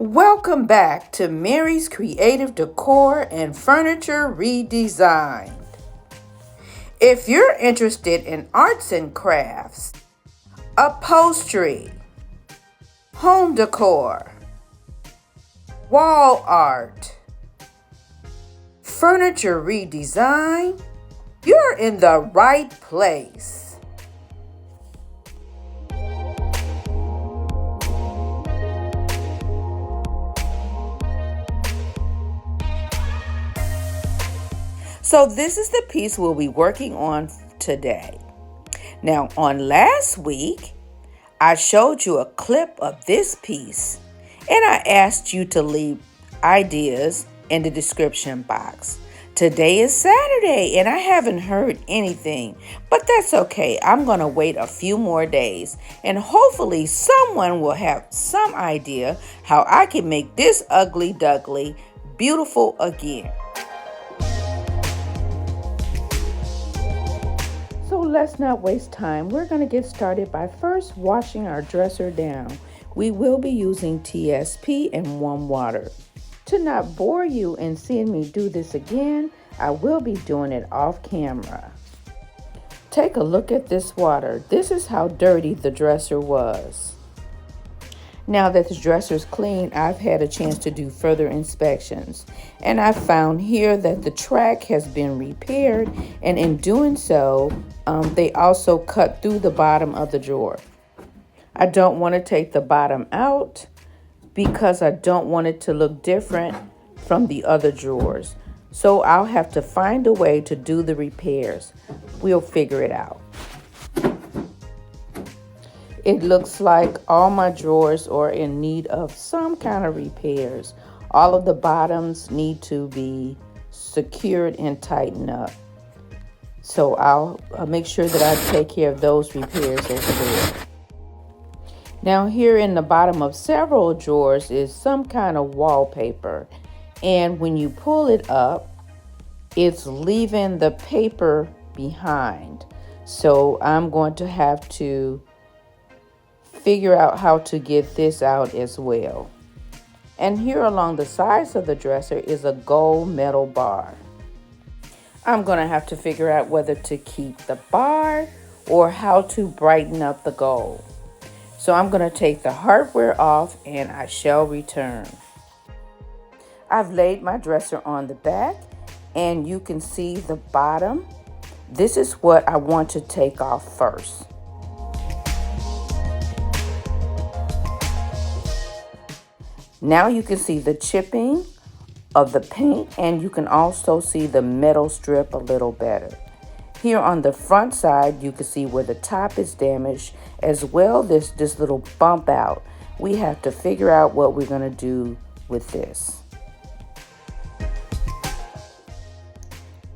Welcome back to Mary's Creative Decor and Furniture Redesigned. If you're interested in arts and crafts, upholstery, home decor, wall art, furniture redesign, you're in the right place. So this is the piece we'll be working on today. Now, on last week, I showed you a clip of this piece, and I asked you to leave ideas in the description box. Today is Saturday, and I haven't heard anything, but that's okay. I'm going to wait a few more days, and hopefully someone will have some idea how I can make this ugly duckling beautiful again. So let's not waste time. We're going to get started by first washing our dresser down. We will be using TSP and warm water. To not bore you and seeing me do this again, I will be doing it off camera. Take a look at this water. This is how dirty the dresser was. Now that the dresser is clean, I've had a chance to do further inspections. And I found here that the track has been repaired, and in doing so, they also cut through the bottom of the drawer. I don't want to take the bottom out because I don't want it to look different from the other drawers. So I'll have to find a way to do the repairs. We'll figure it out. It looks like all my drawers are in need of some kind of repairs. All of the bottoms need to be secured and tightened up. So I'll make sure that I take care of those repairs as well. Now here in the bottom of several drawers is some kind of wallpaper. And when you pull it up, it's leaving the paper behind. So I'm going to have to figure out how to get this out as well. And here along the sides of the dresser is a gold metal bar. I'm going to have to figure out whether to keep the bar or how to brighten up the gold. So I'm going to take the hardware off and I shall return. I've laid my dresser on the back and you can see the bottom. This is what I want to take off first. Now you can see the chipping of the paint, and you can also see the metal strip a little better. Here on the front side, you can see where the top is damaged, as well as this little bump out. We have to figure out what we're going to do with this.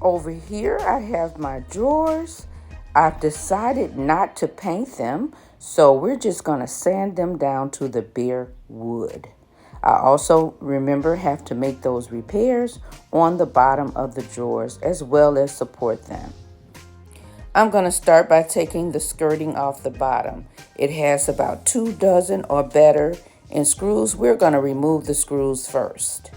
Over here, I have my drawers. I've decided not to paint them, so we're just going to sand them down to the bare wood. I also, remember, have to make those repairs on the bottom of the drawers as well as support them. I'm going to start by taking the skirting off the bottom. It has about 2 dozen or better in screws. We're going to remove the screws first.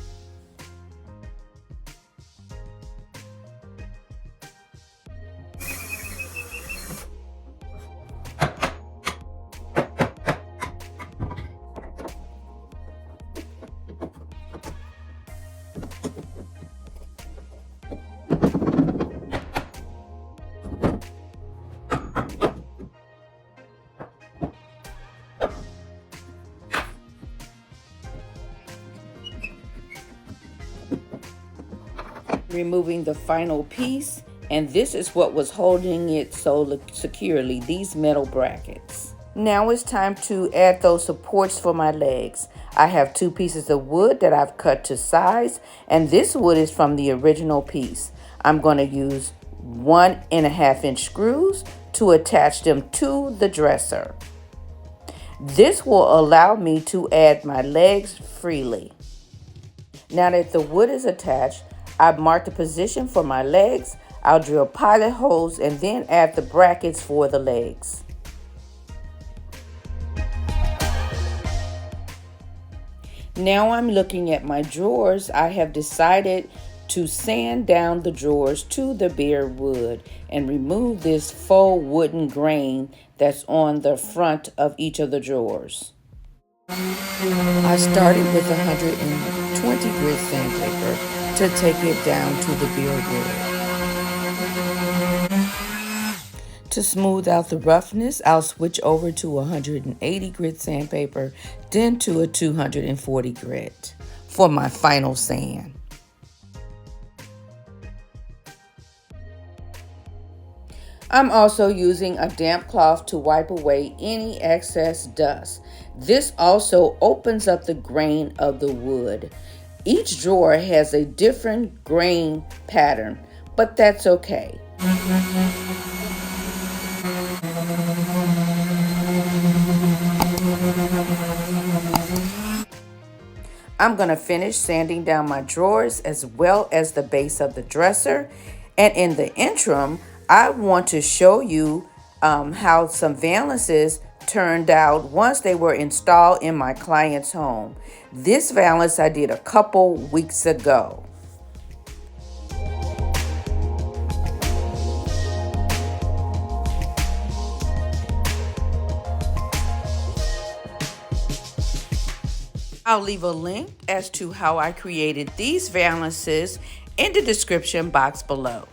Removing the final piece, and this is what was holding it so securely, these metal brackets. Now it's time to add those supports for my legs. I have 2 pieces of wood that I've cut to size, and this wood is from the original piece. I'm going to use 1.5 inch screws to attach them to the dresser. This will allow me to add my legs freely. Now that the wood is attached, I've marked the position for my legs. I'll drill pilot holes and then add the brackets for the legs. Now I'm looking at my drawers. I have decided to sand down the drawers to the bare wood and remove this faux wooden grain that's on the front of each of the drawers. I started with 120 grit sandpaper to take it down to the bare wood. To smooth out the roughness, I'll switch over to 180 grit sandpaper, then to a 240 grit for my final sand. I'm also using a damp cloth to wipe away any excess dust. This also opens up the grain of the wood. Each drawer has a different grain pattern, but that's okay. I'm going to finish sanding down my drawers as well as the base of the dresser. And in the interim, I want to show you how some valances turned out once they were installed in my client's home. This valance I did a couple weeks ago. I'll leave a link as to how I created these valances in the description box below.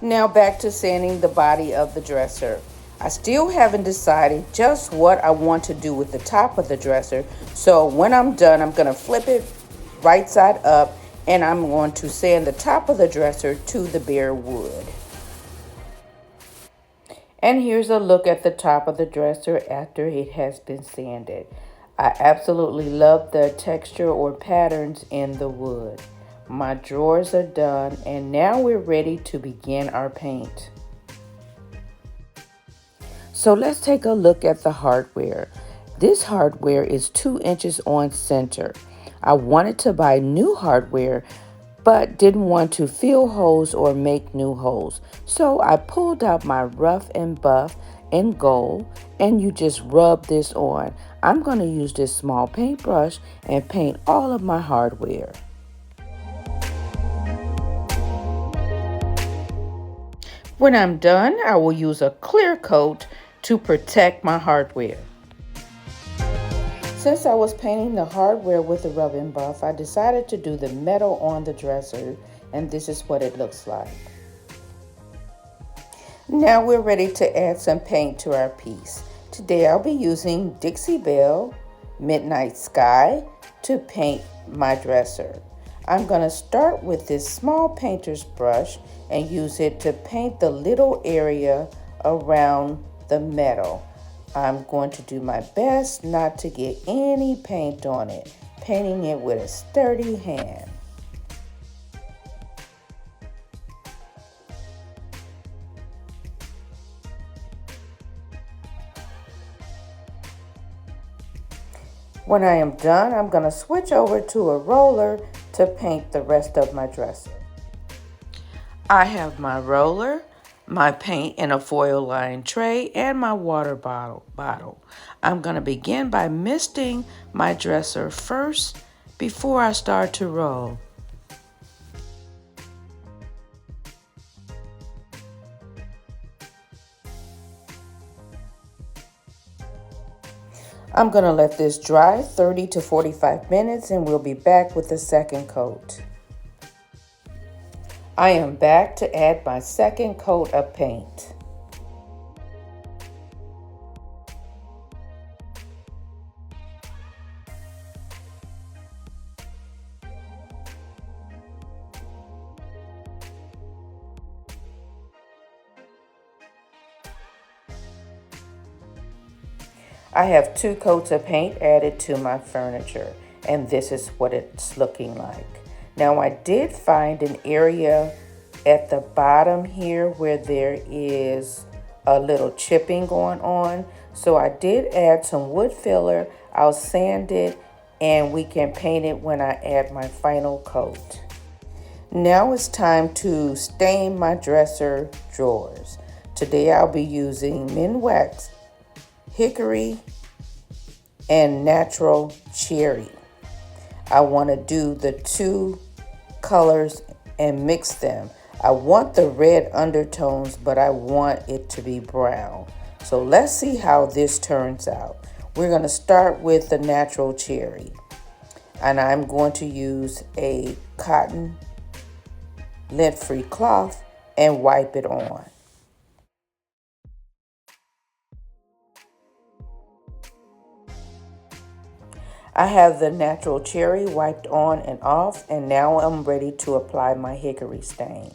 Now back to sanding the body of the dresser. I still haven't decided just what I want to do with the top of the dresser. So when I'm done, I'm going to flip it right side up and I'm going to sand the top of the dresser to the bare wood. And here's a look at the top of the dresser after it has been sanded. I absolutely love the texture or patterns in the wood. My drawers are done and now we're ready to begin our paint. So let's take a look at the hardware. This hardware is 2 inches on center. I wanted to buy new hardware but didn't want to fill holes or make new holes. So I pulled out my rough and buff in gold and you just rub this on. I'm going to use this small paintbrush and paint all of my hardware. When I'm done, I will use a clear coat to protect my hardware. Since I was painting the hardware with the rub and buff, I decided to do the metal on the dresser, and this is what it looks like. Now we're ready to add some paint to our piece. Today I'll be using Dixie Belle Midnight Sky to paint my dresser. I'm going to start with this small painter's brush and use it to paint the little area around the metal. I'm going to do my best not to get any paint on it, painting it with a sturdy hand. When I am done, I'm going to switch over to a roller to paint the rest of my dresser. I have my roller, my paint in a foil lined tray, and my water bottle. I'm going to begin by misting my dresser first before I start to roll. I'm going to let this dry 30 to 45 minutes and we'll be back with the second coat. I am back to add my second coat of paint. I have 2 coats of paint added to my furniture, and this is what it's looking like. Now I did find an area at the bottom here where there is a little chipping going on. So I did add some wood filler. I'll sand it and we can paint it when I add my final coat. Now it's time to stain my dresser drawers. Today I'll be using Minwax, hickory, and natural cherry. I want to do the two colors and mix them. I want the red undertones, but I want it to be brown. So let's see how this turns out. We're going to start with the natural cherry. And I'm going to use a cotton lint-free cloth and wipe it on. I have the natural cherry wiped on and off, and now I'm ready to apply my hickory stain.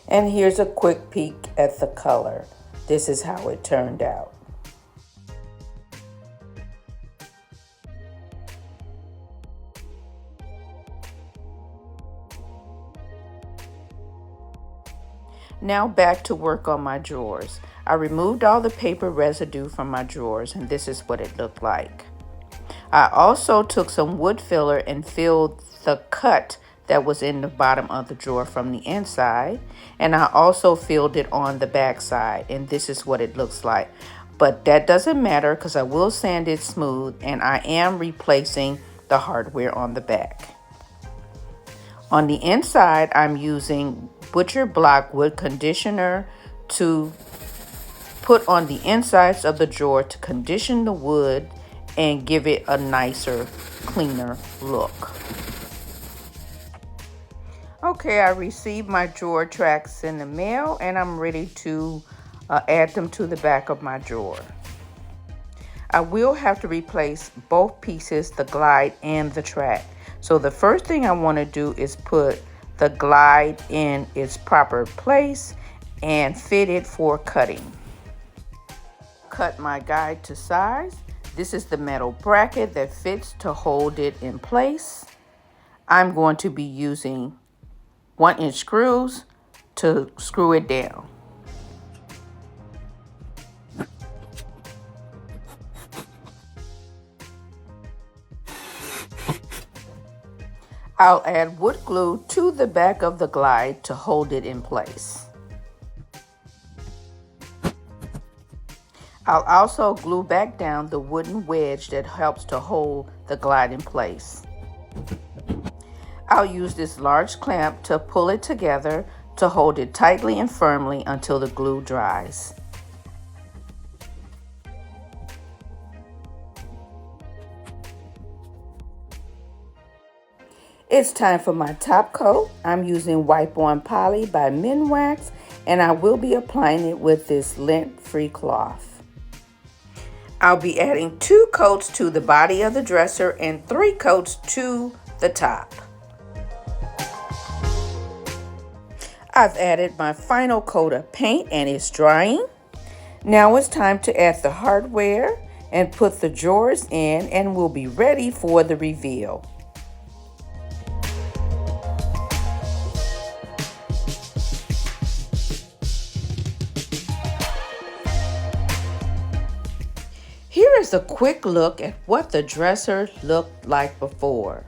And here's a quick peek at the color. This is how it turned out. Now back to work on my drawers. I removed all the paper residue from my drawers, and this is what it looked like. I also took some wood filler and filled the cut that was in the bottom of the drawer from the inside, and I also filled it on the back side, and this is what it looks like. But that doesn't matter because I will sand it smooth, and I am replacing the hardware on the back. On the inside, I'm using butcher block wood conditioner to put on the insides of the drawer to condition the wood and give it a nicer, cleaner look. Okay, I received my drawer tracks in the mail, and I'm ready to add them to the back of my drawer. I will have to replace both pieces, the glide and the track. So the first thing I want to do is put the glide in its proper place and fit it for cutting. Cut my guide to size. This is the metal bracket that fits to hold it in place. I'm going to be using 1-inch screws to screw it down. I'll add wood glue to the back of the glide to hold it in place. I'll also glue back down the wooden wedge that helps to hold the glide in place. I'll use this large clamp to pull it together to hold it tightly and firmly until the glue dries. It's time for my top coat. I'm using Wipe On Poly by Minwax, and I will be applying it with this lint-free cloth. I'll be adding 2 coats to the body of the dresser and 3 coats to the top. I've added my final coat of paint and it's drying. Now it's time to add the hardware and put the drawers in, and we'll be ready for the reveal. Here is a quick look at what the dresser looked like before.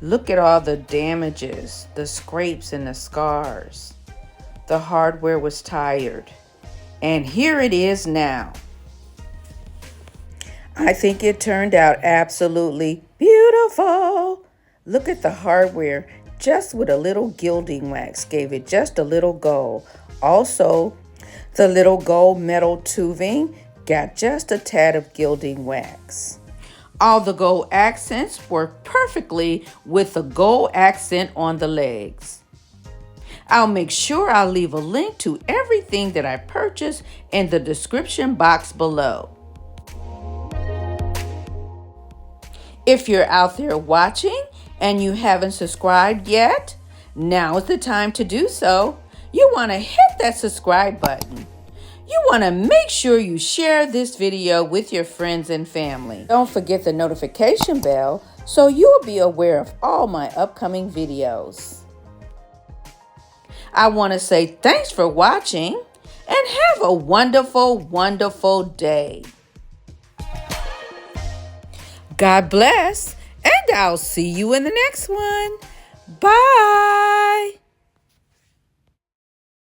Look at all the damages, the scrapes and the scars. The hardware was tired. And here it is now. I think it turned out absolutely beautiful. Look at the hardware, just with a little gilding wax, gave it just a little gold. Also, the little gold metal tubing got just a tad of gilding wax. All the gold accents work perfectly with the gold accent on the legs. I'll make sure I'll leave a link to everything that I purchased in the description box below. If you're out there watching and you haven't subscribed yet, now is the time to do so. You want to hit that subscribe button. You want to make sure you share this video with your friends and family. Don't forget the notification bell so you will be aware of all my upcoming videos. I want to say thanks for watching and have a wonderful, wonderful day. God bless, and I'll see you in the next one. Bye.